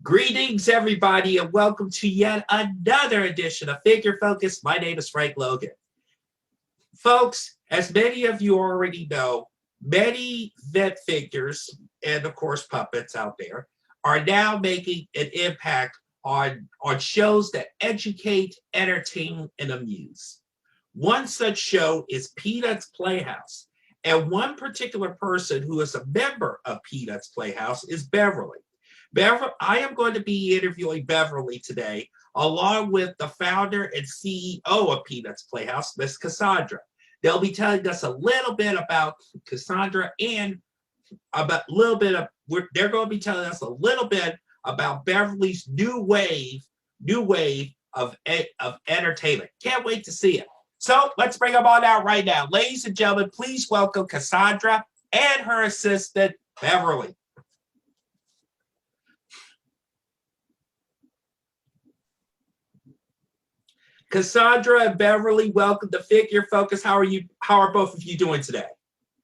Greetings, everybody, and welcome to yet another edition of Figure Focus. My name is Frank Logan. Folks, as many of you already know, many vet figures and, of course, puppets out there are now making an impact on shows that educate, entertain, and amuse. One such show is Peanuts Playhouse, and one particular person who is a member of Peanuts Playhouse is Beverly. I am going to be interviewing Beverly today, along with the founder and CEO of Peanuts Playhouse, Miss Cassandra. They'll be telling us a little bit about Cassandra and they're going to be telling us a little bit about Beverly's new wave of entertainment. Can't wait to see it. So let's bring them on out right now. Ladies and gentlemen, please welcome Cassandra and her assistant, Beverly. Cassandra and Beverly, welcome to Figure Focus. How are both of you doing today?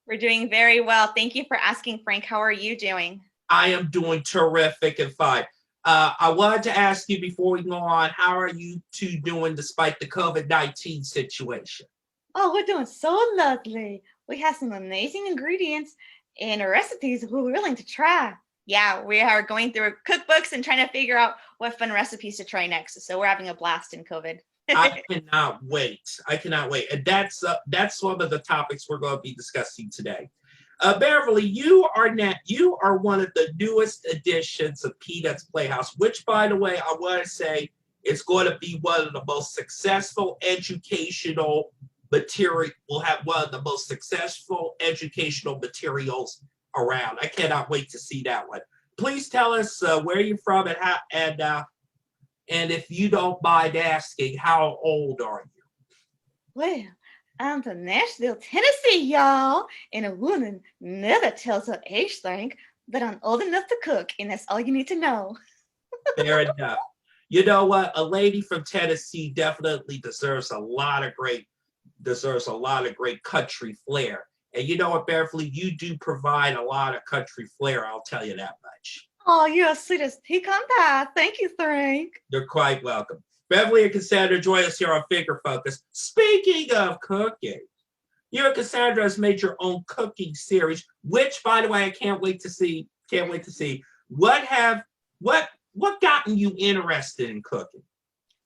We're doing very well. Thank you for asking, Frank. How are you doing? I am doing terrific and fine. I wanted to ask you before we go on, how are you two doing despite the COVID-19 situation? Oh, we're doing so lovely. We have some amazing ingredients and recipes we're willing to try. Yeah, we are going through cookbooks and trying to figure out what fun recipes to try next. So we're having a blast in COVID. I cannot wait. And that's one of the topics we're going to be discussing today. Beverly, you are one of the newest additions of Peanuts Playhouse, which, by the way, I want to say is going to be one of the most successful educational material. Will have one of the most successful educational materials around. I cannot wait to see that one. Please tell us where you're from and how, and if you don't mind asking, how old are you? Well, I'm from Nashville, Tennessee, y'all. And a woman never tells her age, Frank, but I'm old enough to cook, and that's all you need to know. Fair enough. You know what? A lady from Tennessee definitely deserves a lot of great country flair. And you know what, Beverly, you do provide a lot of country flair, I'll tell you that much. Oh, you're as sweet as pecan pie. Thank you, Frank. You're quite welcome. Beverly and Cassandra join us here on Figure Focus. Speaking of cooking, you and Cassandra has made your own cooking series, which, by the way, I can't wait to see. What gotten you interested in cooking?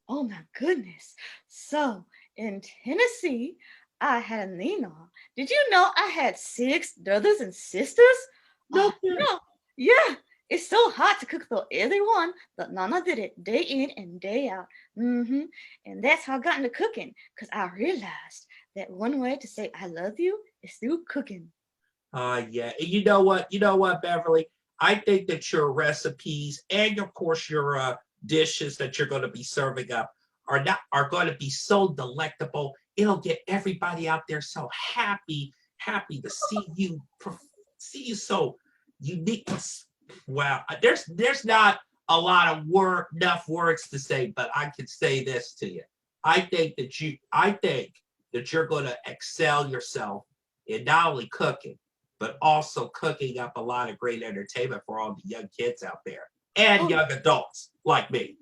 Oh my goodness. So in Tennessee, I had a Nina. Did you know I had 6 brothers and sisters? No. Yeah. It's so hard to cook for everyone, but Nana did it day in and day out. And that's how I got into cooking, because I realized that one way to say I love you is through cooking. Yeah. And you know what, Beverly? I think that your recipes and, of course, your dishes that you're going to be serving up are going to be so delectable. It'll get everybody out there so happy to see you so unique. Wow, there's not a lot of enough words to say, but I can say this to you. I think that you're going to excel yourself in not only cooking, but also cooking up a lot of great entertainment for all the young kids out there and young adults like me.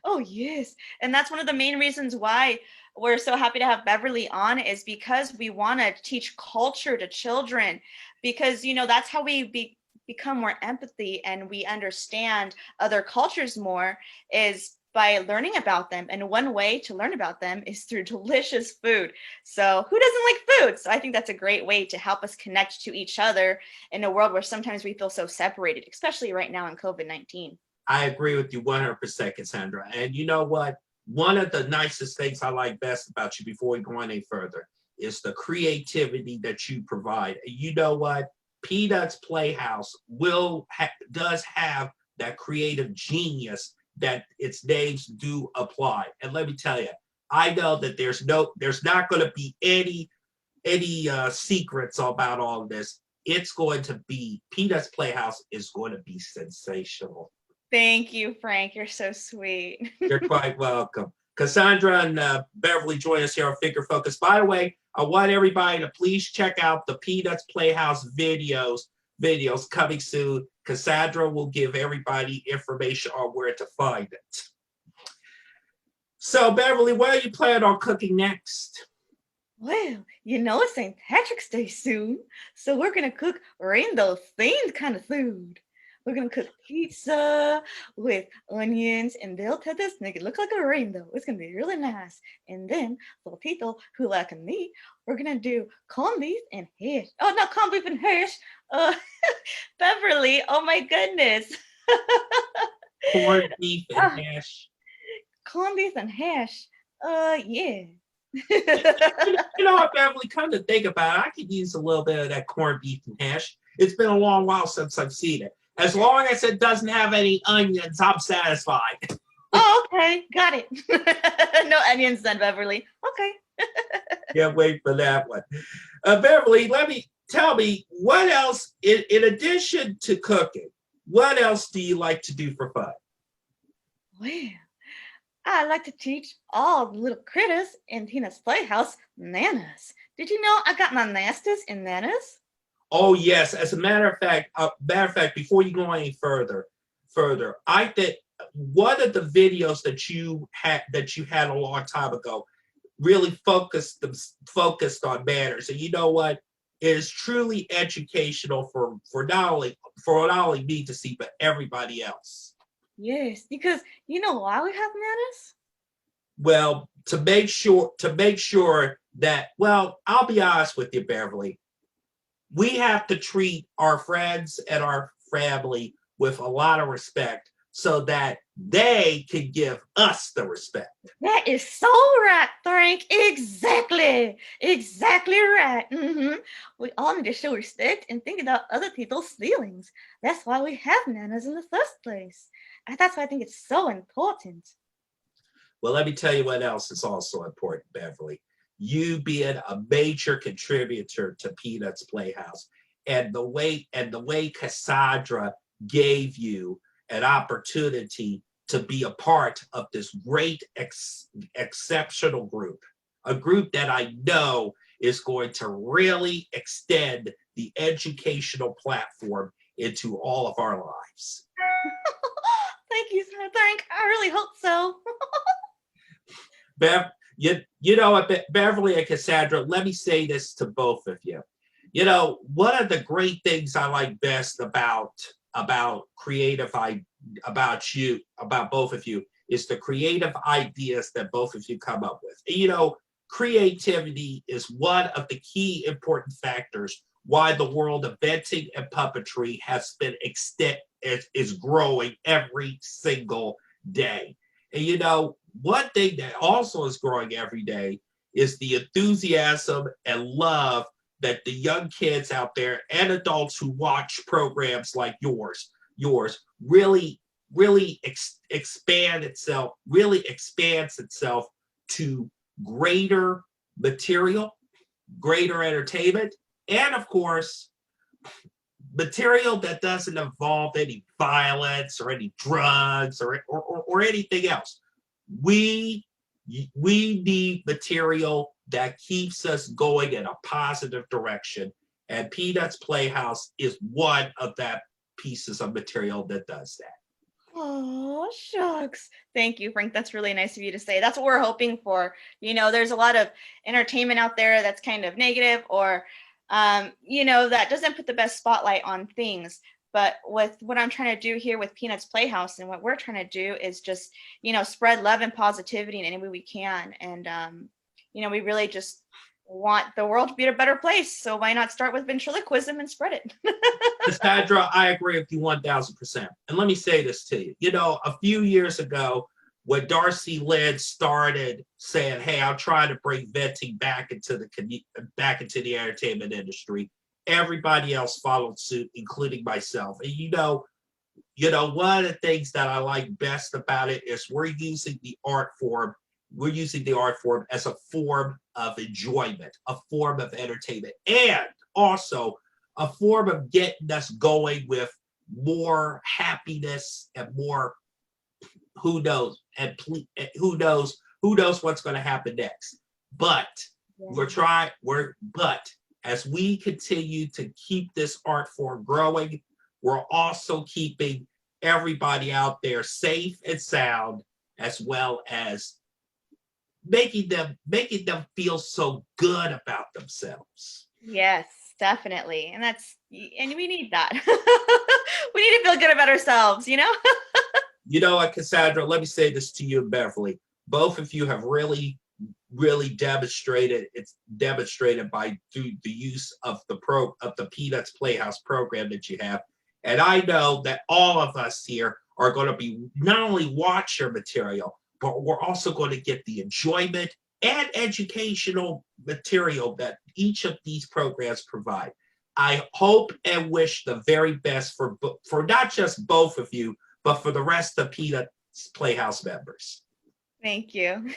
Oh, yes. And that's one of the main reasons why we're so happy to have Beverly on, is because we want to teach culture to children, because, that's how we become more empathy and we understand other cultures more, is by learning about them. And one way to learn about them is through delicious food. So who doesn't like food? So I think that's a great way to help us connect to each other in a world where sometimes we feel so separated, especially right now in COVID-19. I agree with you 100%, Cassandra. And you know what? One of the nicest things I like best about you, before we go any further, is the creativity that you provide. And you know what? Peanuts Playhouse does have that creative genius that its names do apply. And let me tell you, I know that there's not going to be any secrets about all of this. It's going to be, Peanuts Playhouse is going to be sensational. Thank you, Frank. You're so sweet. You're quite welcome. Cassandra and Beverly join us here on Figure Focus. By the way, I want everybody to please check out the Peanuts Playhouse videos coming soon. Cassandra will give everybody information on where to find it. So, Beverly, what are you planning on cooking next? Well, it's St. Patrick's Day soon, so we're gonna cook rainbow-themed kind of food. We're gonna cook pizza with onions and bell peppers, make it look like a rainbow. It's gonna be really nice. And then for the people who like me, we're gonna do corned beef and hash. Oh, not corned beef and hash. Uh, Beverly. Oh my goodness. Corned beef and hash. Corned beef and hash. Yeah. You know what, Beverly, come to think about it, I could use a little bit of that corned beef and hash. It's been a long while since I've seen it. As long as it doesn't have any onions, I'm satisfied. Oh, okay. Got it. No onions then, Beverly. Okay. Can't wait for that one. Beverly, tell me, what else, in addition to cooking, what else do you like to do for fun? Well, I like to teach all the little critters in Tina's Playhouse manners. Did you know I got my master's in manners? Oh yes, as a matter of fact, before you go any further, I think one of the videos that you had a long time ago really focused on manners, and you know what? It is truly educational for not only me to see, but everybody else. Yes, because you know why we have manners? Well, to make sure that, well, I'll be honest with you, Beverly. We have to treat our friends and our family with a lot of respect so that they can give us the respect. That is so right, Frank. Exactly. Exactly right. We all need to show respect and think about other people's feelings. That's why we have manners in the first place. And that's why I think it's so important. Well, let me tell you what else is also important, Beverly. You being a major contributor to Peanuts Playhouse, and the way Cassandra gave you an opportunity to be a part of this great, exceptional group, a group that I know is going to really extend the educational platform into all of our lives. Thank you, Frank. I really hope so. Bev, you know what, Beverly and Cassandra, let me say this to both of you. You know, one of the great things I like best about both of you is the creative ideas that both of you come up with. You know, creativity is one of the key important factors why the world of venting and puppetry is growing every single day. And you know, one thing that also is growing every day is the enthusiasm and love that the young kids out there and adults who watch programs like yours really expands itself to greater material, greater entertainment, and of course, material that doesn't involve any violence or any drugs or anything else. We need material that keeps us going in a positive direction, and Peanuts Playhouse is one of that pieces of material that does that. Oh, shucks. Thank you, Frank. That's really nice of you to say. That's what we're hoping for. You know, there's a lot of entertainment out there that's kind of negative or, that doesn't put the best spotlight on things. But with what I'm trying to do here with Peanuts Playhouse and what we're trying to do is just, spread love and positivity in any way we can. And, we really just want the world to be a better place. So why not start with ventriloquism and spread it? Cassandra, I agree with you 1,000%. And let me say this to you. You know, a few years ago, when Darcy Lynn started saying, "Hey, I'm trying to bring venting back into the entertainment industry," everybody else followed suit, including myself. And one of the things that I like best about it is we're using the art form as a form of enjoyment, a form of entertainment, and also a form of getting us going with more happiness and more who knows what's going to happen next. But but as we continue to keep this art form growing, we're also keeping everybody out there safe and sound, as well as making them feel so good about themselves. Yes, definitely. And we need that. We need to feel good about ourselves, you know? You know what, Cassandra, let me say this to you and Beverly. Both of you have really demonstrated by through the use of the Peanuts Playhouse program that you have. And I know that all of us here are going to be not only watch your material, but we're also going to get the enjoyment and educational material that each of these programs provide. I hope and wish the very best for not just both of you, but for the rest of Peanuts Playhouse members. Thank you.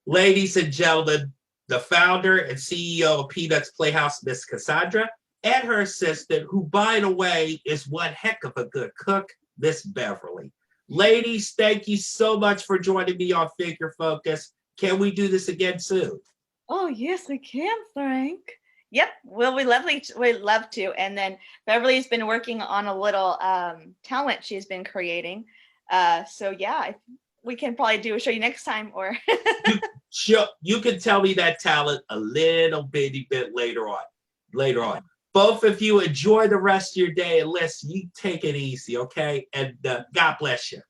Ladies and gentlemen, the founder and CEO of Peanuts Playhouse, Miss Cassandra, and her assistant, who, by the way, is one heck of a good cook, Miss Beverly. Ladies, thank you so much for joining me on Figure Focus. Can we do this again soon? Oh, yes, we can, Frank. Yep, well, we'd love to. And then Beverly's been working on a little talent she's been creating. So yeah, we can probably show you next time, or you can tell me that talent a little bitty bit later on. Both of you enjoy the rest of your day, and listen, you take it easy, okay? And God bless you.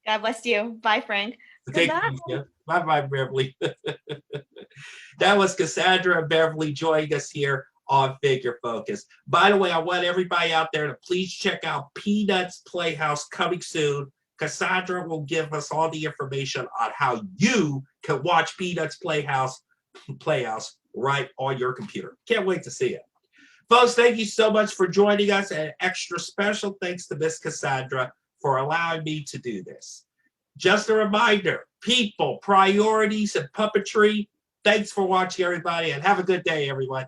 God bless you. Bye, Frank. Bye-bye, Beverly. That was Cassandra and Beverly joining us here on Figure Focus. By the way, I want everybody out there to please check out Peanuts Playhouse coming soon. Cassandra will give us all the information on how you can watch Peanuts Playhouse right on your computer. Can't wait to see it. Folks, thank you so much for joining us, and an extra special thanks to Miss Cassandra for allowing me to do this. Just a reminder, people, priorities, and puppetry. Thanks for watching, everybody, and have a good day, everyone.